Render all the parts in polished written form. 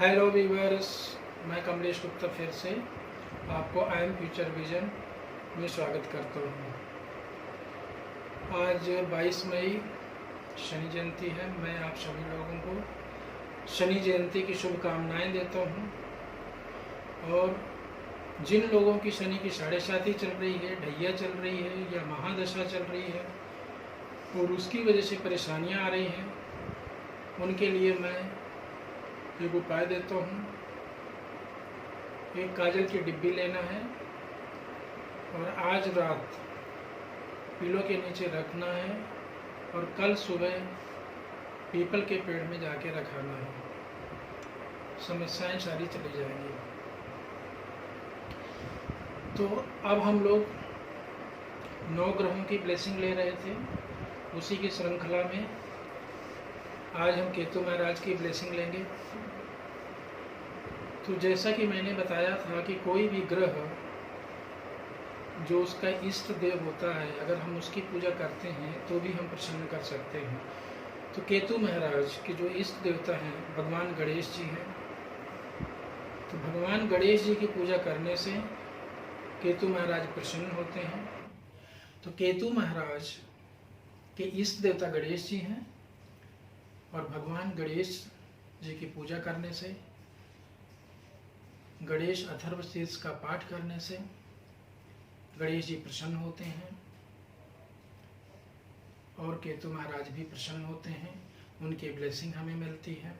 Hello viewers, मैं कमलेश गुप्ता फिर से आपको आई एम फ्यूचर विजन में स्वागत करता हूँ। आज 22 मई शनि जयंती है। मैं आप सभी लोगों को शनि जयंती की शुभकामनाएं देता हूँ। और जिन लोगों की शनि की 7.5 चल रही है, ढैया चल रही है या महादशा चल रही है और उसकी वजह से परेशानियाँ आ रही हैं, उनके लिए मैं एक उपाय देता हूँ। एक काजल की डिब्बी लेना है और आज रात पिलो के नीचे रखना है और कल सुबह पीपल के पेड़ में जाके रखाना है। समस्याएं सारी चली जाएंगी। तो अब हम लोग 9 ग्रहों की ब्लेसिंग ले रहे थे, उसी की श्रृंखला में आज हम केतु महाराज की ब्लेसिंग लेंगे। तो जैसा कि मैंने बताया था कि कोई भी ग्रह जो उसका इष्ट देव होता है, अगर हम उसकी पूजा करते हैं तो भी हम प्रसन्न कर सकते हैं। तो केतु महाराज के जो इष्ट देवता हैं भगवान गणेश जी हैं। तो भगवान गणेश जी की पूजा करने से केतु महाराज प्रसन्न होते हैं। तो केतु महाराज के इष्ट देवता गणेश जी हैं और भगवान गणेश जी की पूजा करने से, गणेश अथर्वशीर्ष का पाठ करने से गणेश जी प्रसन्न होते हैं और केतु महाराज भी प्रसन्न होते हैं। उनकी ब्लेसिंग हमें मिलती है।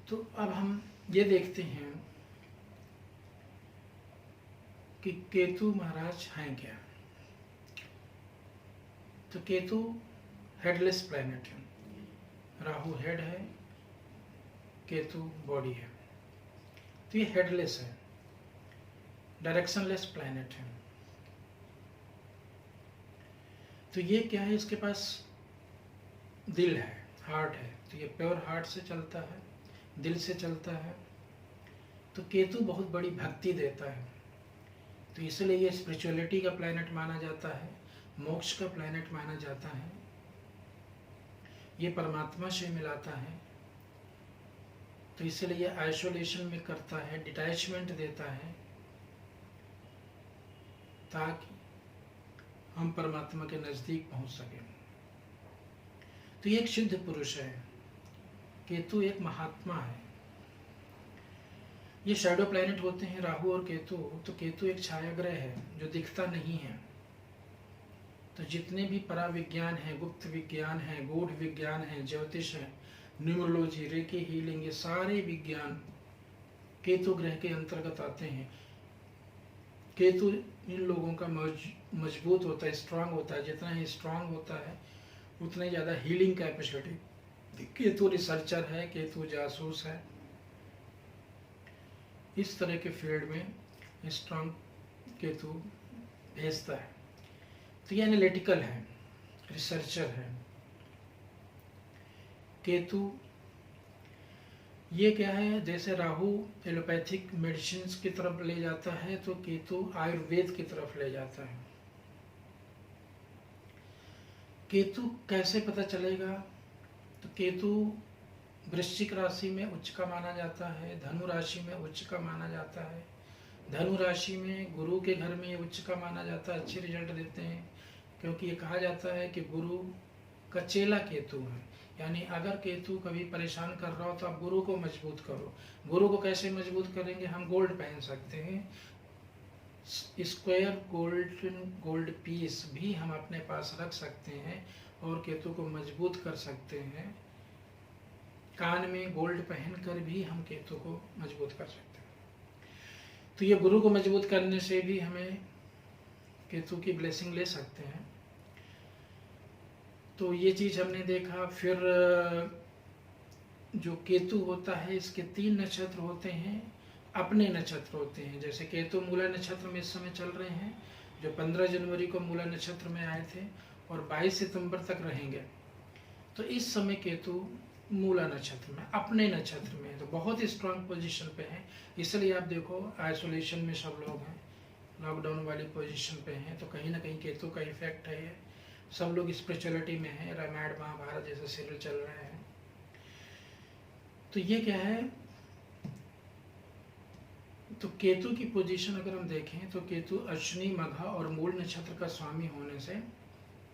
तो अब हम ये देखते हैं कि केतु महाराज हैं क्या। तो केतु हेडलेस प्लैनेट है। राहु हेड है, केतु बॉडी है। तो ये हेडलेस है, डायरेक्शनलेस प्लैनेट है। तो ये क्या है, इसके पास दिल है, हार्ट है। तो ये प्योर हार्ट से चलता है, दिल से चलता है। तो केतु बहुत बड़ी भक्ति देता है। तो इसलिए ये स्पिरिचुअलिटी का प्लैनेट माना जाता है, मोक्ष का प्लैनेट माना जाता है। ये परमात्मा से मिलाता है। तो इसलिए आइसोलेशन में करता है, डिटैचमेंट देता है, ताकि हम परमात्मा के नज़दीक पहुंच सकें। तो ये एक सिद्ध पुरुष है। केतु एक महात्मा है। ये शैडो प्लैनेट होते हैं राहु और केतु। तो केतु एक छाया ग्रह है जो दिखता नहीं है। तो जितने भी पराविज्ञान है, गुप्त विज्ञान है, गूढ़ विज्ञान है, ज्योतिष है, न्यूमरोलॉजी, रेकी हीलिंग, ये सारे विज्ञान केतु ग्रह के अंतर्गत आते हैं। केतु इन लोगों का मजबूत होता है, स्ट्रांग होता है। जितना ही स्ट्रांग होता है उतनी ज़्यादा हीलिंग कैपेसिटी। केतु रिसर्चर है, केतु जासूस है। इस तरह के फील्ड में स्ट्रांग केतु भेजता है। तो ये एनालिटिकल है, रिसर्चर है। केतु ये क्या है, जैसे राहु एलोपैथिक मेडिसिन की तरफ ले जाता है, तो केतु आयुर्वेद की तरफ ले जाता है। केतु कैसे पता चलेगा? तो केतु वृश्चिक राशि में उच्च का माना जाता है, धनु राशि में उच्च का माना जाता है। धनु राशि में गुरु के घर में उच्च का माना जाता है, अच्छे रिजल्ट देते हैं। क्योंकि ये कहा जाता है कि गुरु का चेला केतु है। यानी अगर केतु कभी परेशान कर रहा हो तो आप गुरु को मजबूत करो। गुरु को कैसे मजबूत करेंगे? हम गोल्ड पहन सकते हैं, स्क्वायर गोल्ड पीस भी हम अपने पास रख सकते हैं और केतु को मजबूत कर सकते हैं। कान में गोल्ड पहनकर भी हम केतु को मजबूत कर सकते हैं। तो ये गुरु को मजबूत करने से भी हमें केतु की ब्लेसिंग ले सकते हैं। तो ये चीज़ हमने देखा। फिर जो केतु होता है, इसके 3 नक्षत्र होते हैं, अपने नक्षत्र होते हैं। जैसे केतु मूला नक्षत्र में इस समय चल रहे हैं, जो 15 जनवरी को मूला नक्षत्र में आए थे और 22 सितंबर तक रहेंगे। तो इस समय केतु मूला नक्षत्र में, अपने नक्षत्र में, तो बहुत ही स्ट्रांग पोजीशन पे है। इसलिए आप देखो आइसोलेशन में सब लोग हैं, लॉकडाउन वाली पोजीशन पे हैं। तो कहीं ना कहीं केतु का इफेक्ट है। सब लोग स्पिरिचुअलिटी में हैं, रामायण महाभारत जैसे सीरियल चल रहे हैं। तो ये क्या है, तो केतु की पोजीशन अगर हम देखें तो केतु अश्विनी, मघा और मूल नक्षत्र का स्वामी होने से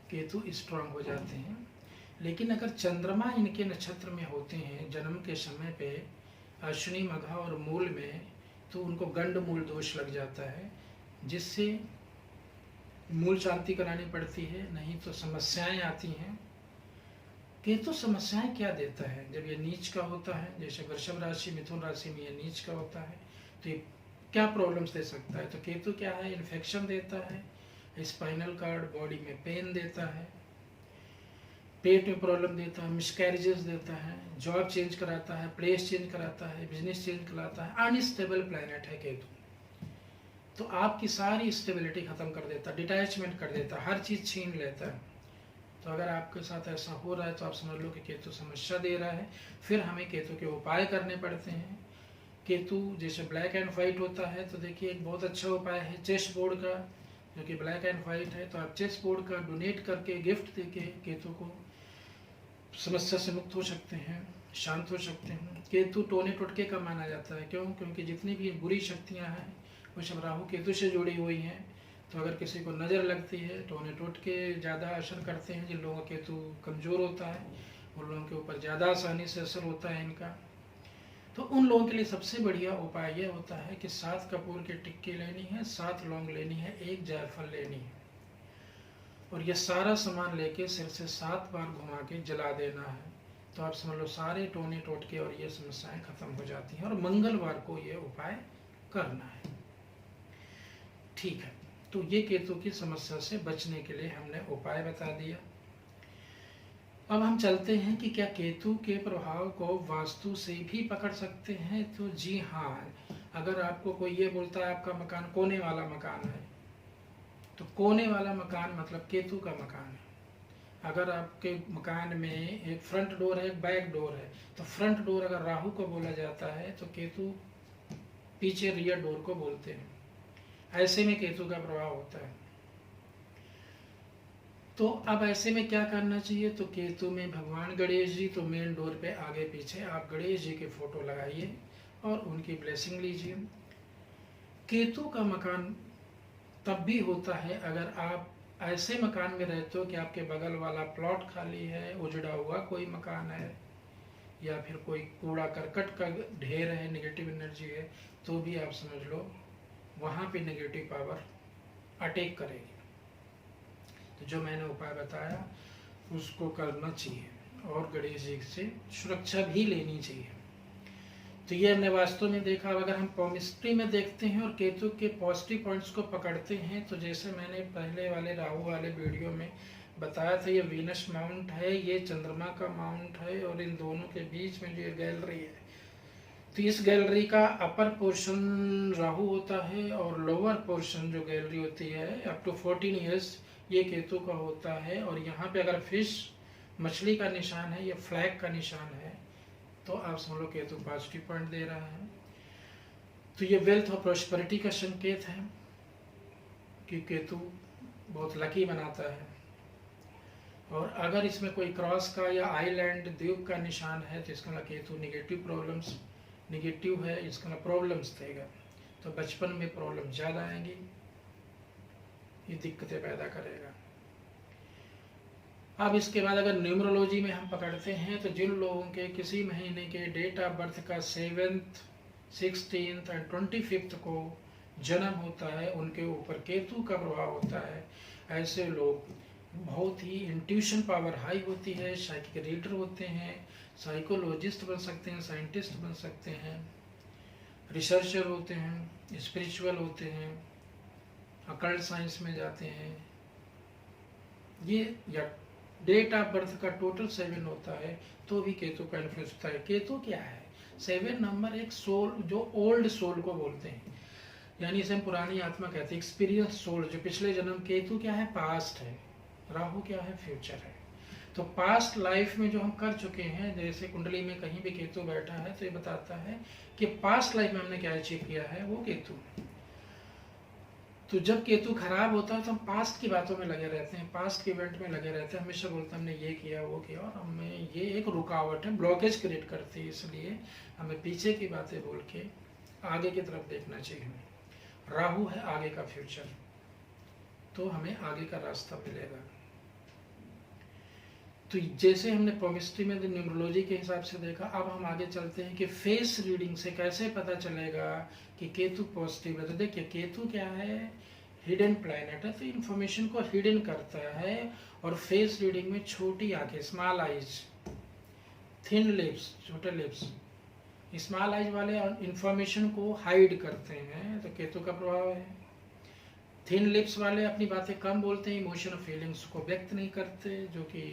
केतु स्ट्रांग हो जाते हैं। लेकिन अगर चंद्रमा इनके नक्षत्र में होते हैं जन्म के समय पे अश्विनी, मघा और मूल में, तो उनको गंड मूल दोष लग जाता है, जिससे मूल शांति करानी पड़ती है, नहीं तो समस्याएं आती हैं। केतु समस्याएं क्या देता है, जब ये नीच का होता है, जैसे वृषभ राशि, मिथुन राशि में ये नीच का होता है, तो ये क्या प्रॉब्लम्स दे सकता है। तो केतु क्या है, इन्फेक्शन देता है, स्पाइनल कार्ड, बॉडी में पेन देता है, पेट में प्रॉब्लम देता है, मिसकैरेजेस देता है, जॉब चेंज कराता है, प्लेस चेंज कराता है, बिजनेस चेंज कराता है। अनस्टेबल प्लैनेट है केतु, तो आपकी सारी स्टेबिलिटी खत्म कर देता है, डिटैचमेंट कर देता है, हर चीज़ छीन लेता है। तो अगर आपके साथ ऐसा हो रहा है तो आप समझ लो कि केतु समस्या दे रहा है। फिर हमें केतु के उपाय करने पड़ते हैं। केतु जैसे ब्लैक एंड वाइट होता है, तो देखिए एक बहुत अच्छा उपाय है चेस बोर्ड का, जो कि ब्लैक एंड वाइट है, तो आप चेस बोर्ड का डोनेट करके, गिफ्ट देके केतु को समस्या से मुक्त हो सकते हैं, शांत हो सकते हैं। केतु टोने टोटके का माना जाता है, क्यों? क्योंकि जितनी भी बुरी शक्तियाँ हैं वो सब राहु केतु से जुड़ी हुई हैं। तो अगर किसी को नज़र लगती है, टोने टोटके ज़्यादा असर करते हैं। जिन लोगों का केतु कमज़ोर होता है उन लोगों के ऊपर ज़्यादा आसानी से असर होता है इनका। तो उन लोगों के लिए सबसे बढ़िया उपाय यह होता है कि 7 कपूर की टिक्की लेनी है, 7 लौंग लेनी है, 1 जायफल लेनी है, और यह सारा सामान लेके सिर से 7 बार घुमा के जला देना है। तो आप समझ लो सारे टोने टोटके और ये समस्याएं खत्म हो जाती हैं। और मंगलवार को ये उपाय करना है, ठीक है। तो ये केतु की समस्या से बचने के लिए हमने उपाय बता दिया। अब हम चलते हैं कि क्या केतु के प्रभाव को वास्तु से भी पकड़ सकते हैं। तो जी हाँ, अगर आपको कोई ये बोलता है आपका मकान कोने वाला मकान है, तो कोने वाला मकान मतलब केतु का मकान है। अगर आपके मकान में एक फ्रंट डोर है, एक बैक डोर है, तो फ्रंट डोर अगर राहु को बोला जाता है तो केतु पीछे रियर डोर को बोलते हैं। ऐसे में केतु का प्रभाव होता है। तो अब ऐसे में क्या करना चाहिए, तो केतु में भगवान गणेश जी, तो मेन डोर पे आगे पीछे आप गणेश जी के फोटो लगाइए और उनकी ब्लेसिंग लीजिए। केतु का मकान तब भी होता है अगर आप ऐसे मकान में रहते हो कि आपके बगल वाला प्लॉट खाली है, उजड़ा हुआ कोई मकान है, या फिर कोई कूड़ा करकट का ढेर है, नेगेटिव एनर्जी है, तो भी आप समझ लो वहाँ पे नेगेटिव पावर अटैक करेगी। तो जो मैंने उपाय बताया उसको करना चाहिए और गणेश जी से सुरक्षा भी लेनी चाहिए। तो ये हमने वास्तव में देखा। अगर हम पॉमिस्ट्री में देखते हैं और केतु के पॉजिटिव पॉइंट्स को पकड़ते हैं, तो जैसे मैंने पहले वाले राहु वाले वीडियो में बताया था, ये वीनस माउंट है, ये चंद्रमा का माउंट है, और इन दोनों के बीच में जो ये गैलरी है, तो इस गैलरी का अपर पोर्शन राहु होता है और लोअर पोर्शन जो गैलरी होती है अप टू 14 ईयर्स ये केतु का होता है। और यहाँ पे अगर फिश मछली का निशान है, ये फ्लैग का निशान है, तो आप समझ लो केतु पॉजिटिव पॉइंट दे रहा है। तो ये वेल्थ और प्रॉस्पेरिटी का संकेत है कि केतु बहुत लकी बनाता है। और अगर इसमें कोई क्रॉस का या आइलैंड द्वीप का निशान है तो इसका केतु नेगेटिव है, इसका प्रॉब्लम्स देगा। तो बचपन में प्रॉब्लम ज़्यादा आएंगी, ये दिक्कतें पैदा करेगा। अब इसके बाद अगर न्यूमरोलॉजी में हम पकड़ते हैं, तो जिन लोगों के किसी महीने के डेट ऑफ बर्थ का 7th, 16th और 25th को जन्म होता है, उनके ऊपर केतु का प्रभाव होता है। ऐसे लोग बहुत ही इंट्यूशन पावर हाई होती है, साइकिक रीडर होते हैं, साइकोलॉजिस्ट बन सकते हैं, साइंटिस्ट बन सकते हैं, रिसर्चर होते हैं, स्पिरिचुअल होते हैं, अकल्ट साइंस में जाते हैं। ये या डेट ऑफ बर्थ का टोटल 7 होता है तो भी केतु का इन्फ्लुएंस होता है। केतु क्या है? 7 नंबर एक सोल, जो ओल्ड सोल को बोलते हैं, यानी इसे हम पुरानी आत्मा कहते हैं, एक्सपीरियंस सोल, जो पिछले जन्म। केतु क्या है? पास्ट है। राहु क्या है? फ्यूचर है। तो पास्ट लाइफ में जो हम कर चुके हैं, जैसे कुंडली में कहीं भी केतु बैठा है तो ये बताता है कि पास्ट लाइफ में हमने क्या अचीव किया है, वो केतु। तो जब केतु खराब होता है तो हम पास्ट की बातों में लगे रहते हैं, पास्ट के इवेंट में लगे रहते हैं, हमेशा बोलते हैं हमने ये किया वो किया, और हमें ये एक रुकावट है, ब्लॉकेज क्रिएट करती है। इसलिए हमें पीछे की बातें बोल के आगे की तरफ देखना चाहिए। हमें राहु है आगे का फ्यूचर, तो हमें आगे का रास्ता मिलेगा। तो जैसे हमने पॉमिस्ट्री में न्यूमरोलॉजी के हिसाब से देखा, अब हम आगे चलते हैं कि फेस रीडिंग से कैसे पता चलेगा कि केतु पॉजिटिव है। तो देखिए केतु क्या है, हिडन प्लैनेट है, तो इन्फॉर्मेशन को हिडन करता है। और फेस रीडिंग में छोटी आंखें, स्मॉल आइज, थिन लिप्स, छोटे लिप्स, स्मॉल आइज वाले इंफॉर्मेशन को हाइड करते हैं, तो केतु का प्रभाव है। थिन लिप्स वाले अपनी बातें कम बोलते हैं, इमोशन और फीलिंग्स को व्यक्त नहीं करते, जो कि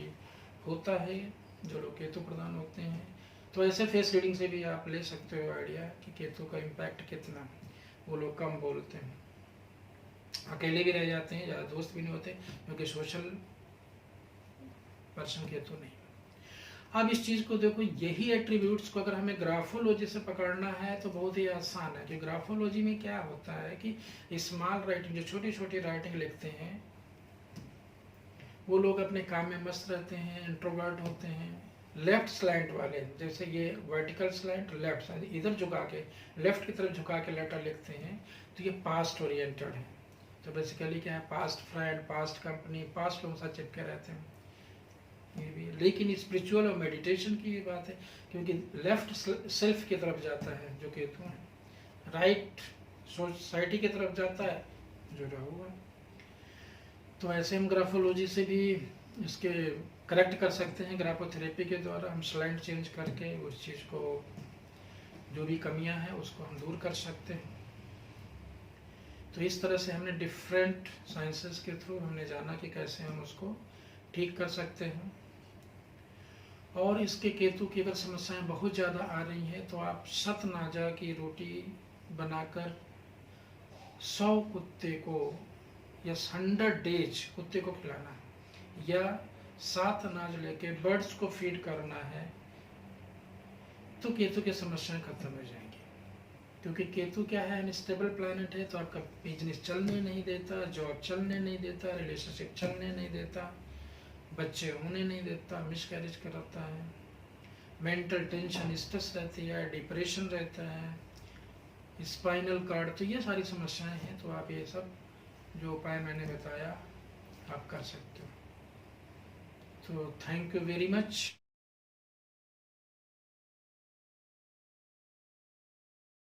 होता है जो लोग केतु प्रधान होते हैं। तो ऐसे फेस रीडिंग से भी आप ले सकते हो आइडिया कि केतु का इम्पैक्ट कितना। वो लोग कम बोलते हैं, अकेले भी रह जाते हैं, ज़्यादा दोस्त भी नहीं होते, क्योंकि सोशल पर्सन केतु नहीं। अब इस चीज़ को देखो, यही एट्रीब्यूट्स को अगर हमें ग्राफोलॉजी से पकड़ना है तो बहुत ही आसान है। कि ग्राफोलॉजी में क्या होता है कि स्मॉल राइटिंग, जो छोटी छोटी राइटिंग लिखते हैं, वो लोग अपने काम में मस्त रहते हैं, इंट्रोवर्ट होते हैं। लेफ्ट स्लैंट वाले, जैसे ये वर्टिकल स्लैंट, लेफ्ट इधर झुका के, लेफ्ट की तरफ झुका के लेटर लिखते हैं, तो ये पास्ट ओरिएंटेड है। तो बेसिकली क्या है, past friend, past company, past लोगों के साथ चिपके रहते हैं ये भी। लेकिन स्पिरिचुअल और मेडिटेशन की बात है, क्योंकि लेफ्ट सेल्फ की तरफ जाता है जो केतु है, राइट सोसाइटी की तरफ जाता है जो राहु है। तो ऐसे हम ग्राफोलॉजी से भी इसके करेक्ट कर सकते हैं। ग्राफोथेरेपी के द्वारा हम स्लाइड चेंज करके उस चीज़ को, जो भी कमियां हैं उसको हम दूर कर सकते हैं। तो इस तरह से हमने डिफरेंट साइंसेस के थ्रू हमने जाना कि कैसे हम उसको ठीक कर सकते हैं। और इसके केतु की अगर समस्याएं बहुत ज़्यादा आ रही हैं तो आप सतनाजा की रोटी बनाकर 100 कुत्ते को या 100 डेज कुत्ते को खिलाना है, या 7 अनाज लेके बर्ड्स को फीड करना है, तो केतु की समस्याएं खत्म हो जाएंगी। क्योंकि केतु क्या है, अनस्टेबल प्लैनेट है, तो आपका बिजनेस चलने नहीं देता, जॉब चलने नहीं देता, रिलेशनशिप चलने नहीं देता, बच्चे होने नहीं देता, मिसकैरेज कराता है, मेंटल टेंशन, स्ट्रेस रहती है, डिप्रेशन रहता है, स्पाइनल कार्ड। तो ये सारी समस्याएं हैं। तो आप ये सब जो उपाय मैंने बताया आप कर सकते हो। तो थैंक यू वेरी मच।